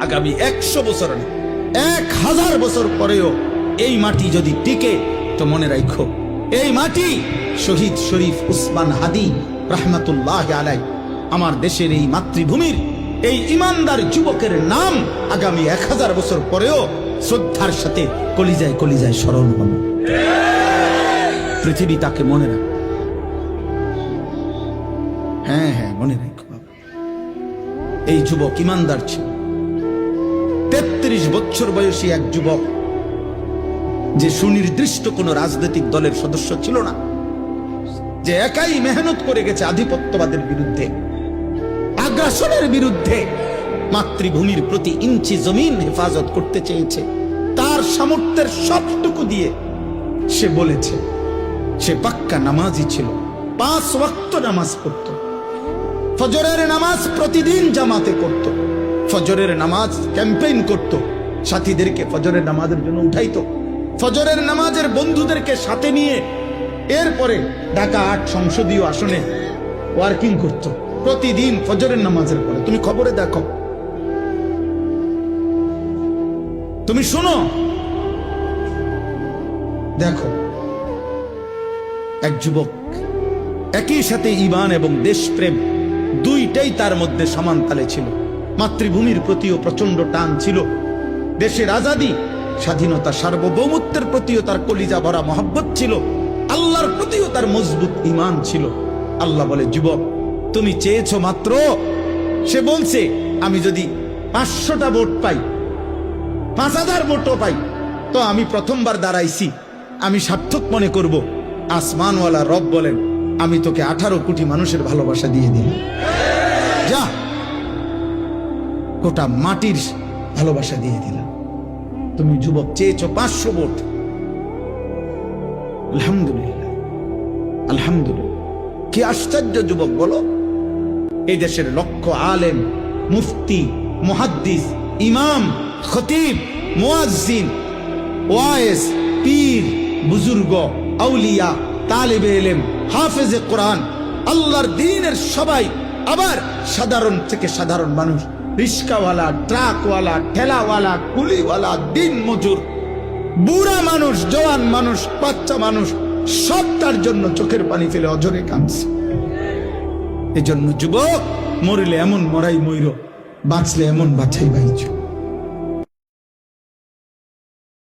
আগামী 100 বছর না, 1000 বছর পরেও এই মাটি যদি টিকে, তো মনে রাখো এই মাটি শহীদ শরীফ উসমান হাদি রাহমাতুল্লাহ আলাই আমার দেশের এই মাতৃভূমির এই ইমানদার যুবকের নাম আগামী 1000 বছর পরেও শ্রদ্ধার সাথে কলিজায় কলিজায় স্মরণ হবে। পৃথিবী তাকে মনে রাখে। হ্যাঁ হ্যাঁ, মনে রাখো। এই যুবক ইমানদার ছিল। 33 বছর বয়সী এক যুবক, যে সুনির্দিষ্ট কোন রাজনৈতিক দলের সদস্য ছিল না, যে একাই মেহনত করে গেছে আধিপত্যবাদের বিরুদ্ধে, আগ্রাসনের বিরুদ্ধে, মাতৃভূমির প্রতি ইঞ্চি জমিন হেফাজত করতে চেয়েছে। তার সামর্থ্যের সবটুকু দিয়ে সে বলেছে, সে পাক্কা নামাজি ছিল, 5 ওয়াক্ত নামাজ পড়ত, ফজরের নামাজ প্রতিদিন জামাতে করত, ফজরের নামাজ ক্যাম্পেইন করত, সাথীদেরকে ফজরের নামাজের জন্য উঠাইতো, ফজরের নামাজের বন্ধুদেরকে সাথে নিয়ে এরপরে ঢাকা 8 সংসদীয় আসনে ওয়ার্কিং করত প্রতিদিন ফজরের নামাজের পরে। তুমি খবরে দেখো, তুমি শোনো, দেখো এক যুবক একই সাথে ঈমান এবং দেশপ্রেম দুইটাই তার মধ্যে সমান তালে ছিল। মাতৃভূমির প্রতিও প্রচন্ড টান ছিল, দেশের আজাদী স্বাধীনতা সার্বভৌমত্বের প্রতিও তার কলিজা ভরা মহব্বত ছিল, আল্লাহর প্রতিও তার মজবুত ঈমান ছিল। আল্লাহ বলে, যুবক তুমি চেয়েছো মাত্র, সে বলছে আমি যদি 500টা ভোট পাই, 5000 ভোটও পাই, তো আমি প্রথমবার দাঁড়াইছি, আমি সার্থক মনে করব। আসমানওয়ালা রব বলেন, আমি তোকে 18 কোটি মানুষের ভালোবাসা দিয়ে দিলাম, যা, গোটা মাটির ভালোবাসা দিয়ে দিলাম। তুমি যুবক চেয়েছো 500 ভোট, আলহামদুলিল্লাহ, আলহামদুলিল্লাহ। কি আশ্চর্য যুবক বলো। এই দেশের লক্ষ আলেম, মুফতি, মুহাদ্দিস, ইমাম, খতিব, মুয়াজ্জিন, ওয়াইজ, পীর, বুজুর্গ, আউলিয়া, তালিবে ইলম, হাফেজে কোরআন, আল্লাহর দ্বীনের সবাই, আবার সাধারণ থেকে সাধারণ মানুষ, রিস্কাওয়ালা, ট্রাকওয়ালা, ঠেলাওয়ালা, কুলিওয়ালা, দিন মজুর, বুড়া মানুষ, জওয়ান মানুষ, বাচ্চা মানুষ, সব তার জন্য চোখের পানি ফেলে অঝরে কাঁদছে। এজন্য যুবক, মরিলে এমন মরাই মইর, বাঁচলে এমন বাছাই বাইছ।